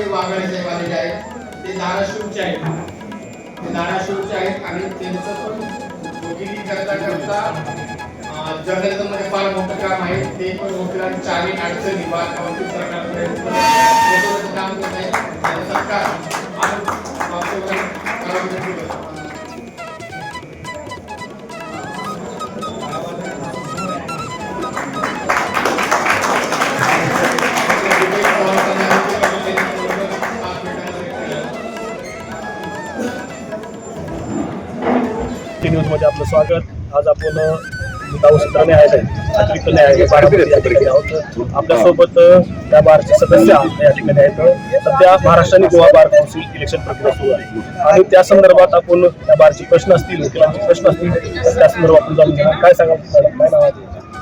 काही वाघाडे साहेब आलेले आहेत, ते धाराशिवचे आहेत. ते धाराशिवचे आहेत आणि त्यांचं पण वकिली करता जर्नलिझममध्ये फार मोठं काम आहे. ते पण वकिलांच्या आणि अडचणी वकील सरकारपर्यंत काम करत आहेत. आणि सरकार न्यूजमध्ये आपलं स्वागत. आज आपण मुद्दा न्यायालय अतिरिक्त न्यायालय बारामती या ठिकाणी आहोत. आपल्यासोबत त्या बारचे सदस्य या ठिकाणी आहेत. सध्या महाराष्ट्र आणि गोवा बार काउन्सिल इलेक्शन प्रक्रिया सुरू आहे आणि त्या संदर्भात आपण त्या बारचे प्रश्न असतील, वकिलांचे प्रश्न असतील, त्या संदर्भात आपण जाणून घेणार. काय सांगाल? काय नाव आहे?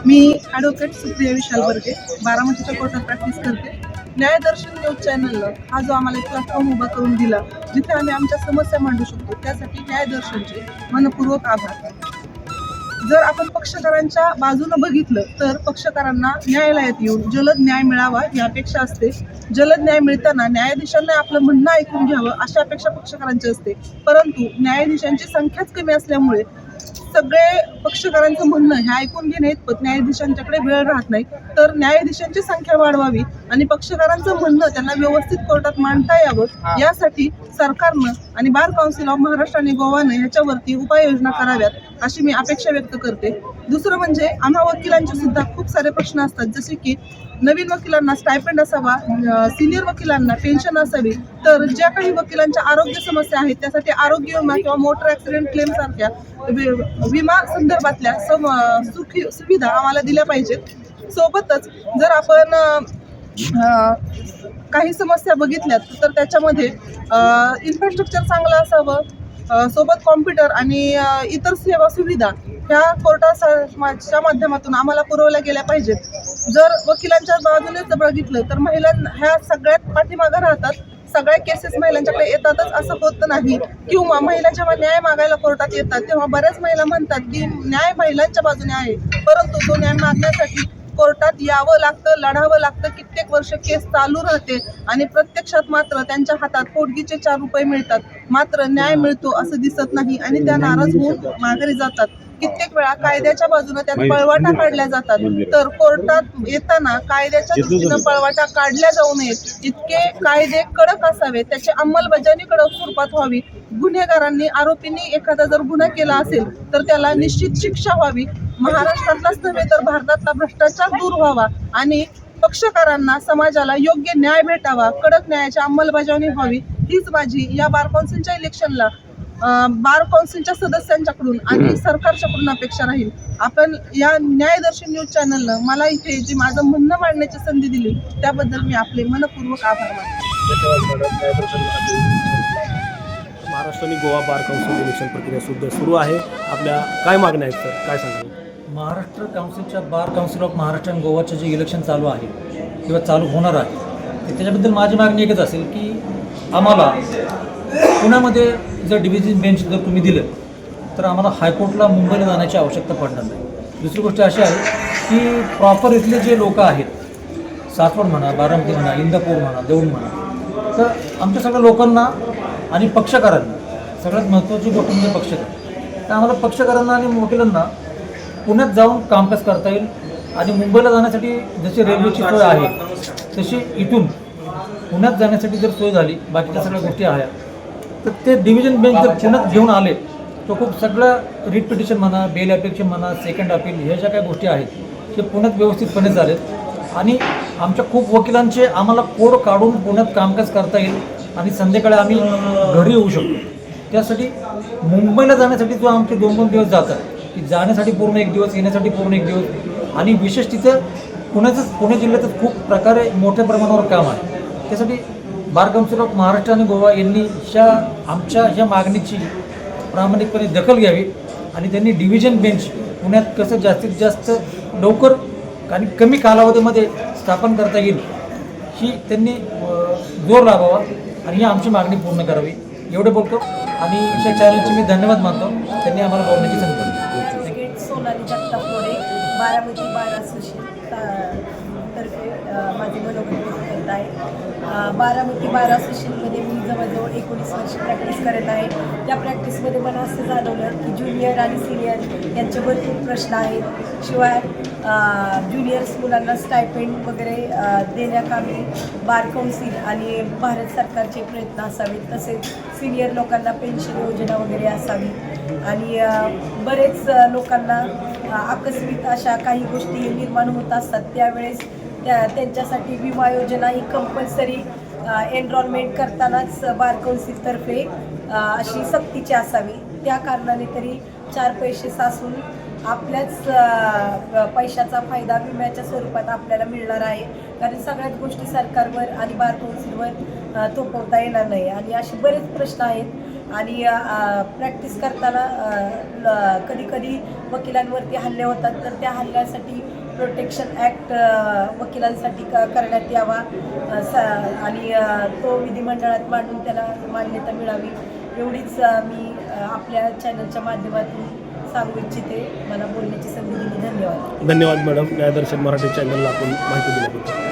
मी ॲडव्होकेट सुप्रिया विशाल वर्गे बारामतीच्या कोर्टात प्रॅक्टिस करते. न्यायदर्शन न्यूज चॅनलनं हा जो आम्हाला एक प्लॅटफॉर्म उभा करून दिला, जिथे आम्ही आमच्या समस्या मांडू शकतो, त्यासाठी न्यायदर्शनचे मनपूर्वक आभार. जर आपण पक्षकारांच्या बाजूनं बघितलं तर पक्षकारांना न्यायालयात येऊन जलद न्याय मिळावा ही अपेक्षा असते. जलद न्याय मिळताना न्यायाधीशांना आपलं म्हणणं ऐकून घ्यावं अशी अपेक्षा पक्षकारांची असते. परंतु न्यायाधीशांची संख्याच कमी असल्यामुळे सगळे पक्षकारांचं म्हणणं हे ऐकून घेणे इतपत न्यायाधीशांच्याकडे वेळ राहत नाही. तर न्यायाधीशांची संख्या वाढवावी आणि पक्षकारांचं म्हणणं त्यांना व्यवस्थित कोर्टात मांडता यावं, यासाठी सरकारनं आणि बार काउन्सिल ऑफ महाराष्ट्र आणि गोवानं ह्याच्यावरती उपाययोजना कराव्यात अशी मी अपेक्षा व्यक्त करते. दुसरं म्हणजे आम्हा वकिलांचे सुद्धा खूप सारे प्रश्न असतात, जसे की नवीन वकिलांना स्टायपेंड असावा, सिनियर वकिलांना पेन्शन असावी, तर ज्या काही वकिलांच्या आरोग्य समस्या आहेत त्यासाठी आरोग्य विमा किंवा मोटर ॲक्सिडेंट क्लेम सारख्या विमा संदर्भातल्या सुविधा आम्हाला दिल्या पाहिजेत. सोबतच जर आपण काही समस्या बघितल्यात तर त्याच्यामध्ये इन्फ्रास्ट्रक्चर चांगलं असावं, सोबत कॉम्प्युटर आणि इतर सेवा सुविधा ह्या कोर्टाच्या माध्यमातून आम्हाला पुरवल्या गेल्या पाहिजेत. जर वकिलांच्या बाजूनेच बघितलं तर महिलांना ह्या सगळ्यात पाठीमागं राहतात. सगळ्या केसेस महिलांच्याकडे येतातच असं होत नाही, किंवा महिला जेव्हा न्याय मागायला कोर्टात येतात तेव्हा बऱ्याच महिला म्हणतात की न्याय महिलांच्या बाजूने आहे, परंतु तो न्याय मागण्यासाठी कोर्टात यावं लागतं, लढावं लागतं. कित्येक वर्ष केस चालू राहते आणि प्रत्यक्षात मात्र त्यांच्या हातात पोटगीचे 4 रुपये मिळतात, मात्र न्याय मिळतो असं दिसत नाही आणि त्या नाराज होऊन माघारी जातात. कित्येक वेळा कायद्याच्या बाजूने त्यात पळवाटा काढल्या जातात. तर कोर्टात येताना कायद्याच्या दृष्टीनं पळवाटा काढल्या जाऊ नयेत, इतके कायदे कडक असावे, त्याची अंमलबजावणी कडक स्वरूपात व्हावी. गुन्हेगारांनी, आरोपींनी एखादा जर गुन्हा केला असेल तर त्याला निश्चित शिक्षा व्हावी. महाराष्ट्रातलाच नव्हे तर भारतातला भ्रष्टाचार दूर व्हावा आणि पक्षकारांना, समाजाला योग्य न्याय भेटावा, कडक न्यायाची अंमलबजावणी व्हावी, हीच माझी या बार काउन्सिलच्या इलेक्शनला बार काउन्सिलच्या सदस्यांच्याकडून आणि सरकारच्याकडून अपेक्षा राहील. आपण या न्यायदर्शन न्यूज चॅनलनं मला इथे जे माझं म्हणणं मांडण्याची संधी दिली त्याबद्दल मी आपले मनपूर्वक आभार मानते. महाराष्ट्र आणि गोवा बार काउन्सिल इलेक्शन प्रक्रिया सुद्धा सुरू आहे. आपल्या काय मागण्या आहेत तर काय सांगाल? महाराष्ट्र काउन्सिलच्या बार काउन्सिल ऑफ महाराष्ट्र आणि गोवाचे जे इलेक्शन चालू आहे किंवा चालू होणार आहे त्याच्याबद्दल माझी मागणी एकच असेल की आम्हाला पुण्यामध्ये जर डिव्हिजन बेंच जर तुम्ही दिलं तर आम्हाला हायकोर्टला मुंबईला जाण्याची आवश्यकता पडणार नाही. दुसरी गोष्ट अशी आहे की प्रॉपर इथले जे लोक आहेत, सासवड म्हणा, बारामती म्हणा, इंदापूर म्हणा, देऊळ म्हणा, तर आमच्या सगळ्या लोकांना आणि पक्षकारांना सगळ्यात महत्त्वाची गोष्ट म्हणजे पक्षकार, तर आम्हाला पक्षकारांना आणि वकिलांना पुण्यात जाऊन कामकाज करता येईल आणि मुंबईला जाण्यासाठी जशी रेल्वेची सोय आहे तशी इथून पुण्यात जाण्यासाठी जर सोय झाली, बाकीच्या सगळ्या गोष्टी आहेत, तर ते डिव्हिजन बेंच जर पुण्यात घेऊन आले तर खूप सगळं रिट पिटिशन म्हणा, बेल ॲप्लिकेशन म्हणा, सेकंड अपील ह्या ज्या काही गोष्टी आहेत ते पुण्यात व्यवस्थितपणे चालेल आणि आमच्या खूप वकिलांचे आम्हाला कोड काढून पुण्यात कामकाज करता येईल आणि संध्याकाळी आम्ही घरी येऊ शकतो. त्यासाठी मुंबईला जाण्यासाठी जो आमचे 2-2 दिवस जातात, की जाण्यासाठी पूर्ण 1 दिवस, येण्यासाठी पूर्ण 1 दिवस आणि विशेष तिथं पुणे जिल्ह्यातच खूप प्रकारे मोठ्या प्रमाणावर काम आहे. त्यासाठी बार काउन्सिल ऑफ महाराष्ट्र आणि गोवा यांनी आमच्या ह्या मागणीची प्रामाणिकपणे दखल घ्यावी आणि त्यांनी डिव्हिजन बेंच पुण्यात कसं जास्तीत जास्त लवकर आणि कमी कालावधीमध्ये स्थापन करता येईल ही त्यांनी जोर लावावा आणि ही आमची मागणी पूर्ण करावी एवढे बोलतो आणि या चॅनलचे मी धन्यवाद मानतो, त्यांनी आम्हाला बोलण्याची संधी दिली. सोनाली जगताप, बारामती बार असोसिएशन तर्फे माझे मनोगत करत आहे. बारामती बार असोसिएशनमध्ये मी जवळजवळ 19 वर्ष प्रॅक्टिस करत आहे. त्या प्रॅक्टिसमध्ये मला असं जाणवलं की ज्युनियर आणि सिनियर यांचे भरपूर प्रश्न आहेत. शिवाय ज्युनियर्स मुलांना स्टायपेंड वगैरे देण्याकामी बार कौन्सिल आणि भारत सरकारचे प्रयत्न असावेत. तसेच सिनियर लोकांना पेन्शन योजना वगैरे असावी आणि बरेच लोकांना आकस्मिक अशा काही गोष्टी निर्माण होत असतात त्यावेळेस त्यांच्यासाठी विमा योजना ही कंपल्सरी एनरोलमेंट करतानाच बार कौन्सिलतर्फे अशी सक्तीची असावी. त्या कारणाने तरी 4 पैसे साचून आपल्याच पैशाचा फायदा विम्याच्या स्वरूपात आपल्याला मिळणार आहे. कारण सगळ्याच गोष्टी सरकारवर आणि बार कौन्सिलवर थोपवता येणार नाही आणि असे बरेच प्रश्न आहेत. आणि प्रॅक्टिस करताना कधीकधी वकिलांवरती हल्ले होतात तर त्या हल्ल्यासाठी प्रोटेक्शन ॲक्ट वकिलांसाठी करण्यात यावा आणि तो विधिमंडळात मांडून त्याला मान्यता मिळावी एवढीच मी आपल्या चॅनलच्या माध्यमातून सांगू इच्छिते. मला बोलण्याची संधी दिली. धन्यवाद. धन्यवाद मॅडम. न्यायदर्शन मराठी चॅनलला आपण माहिती दिल्याबद्दल.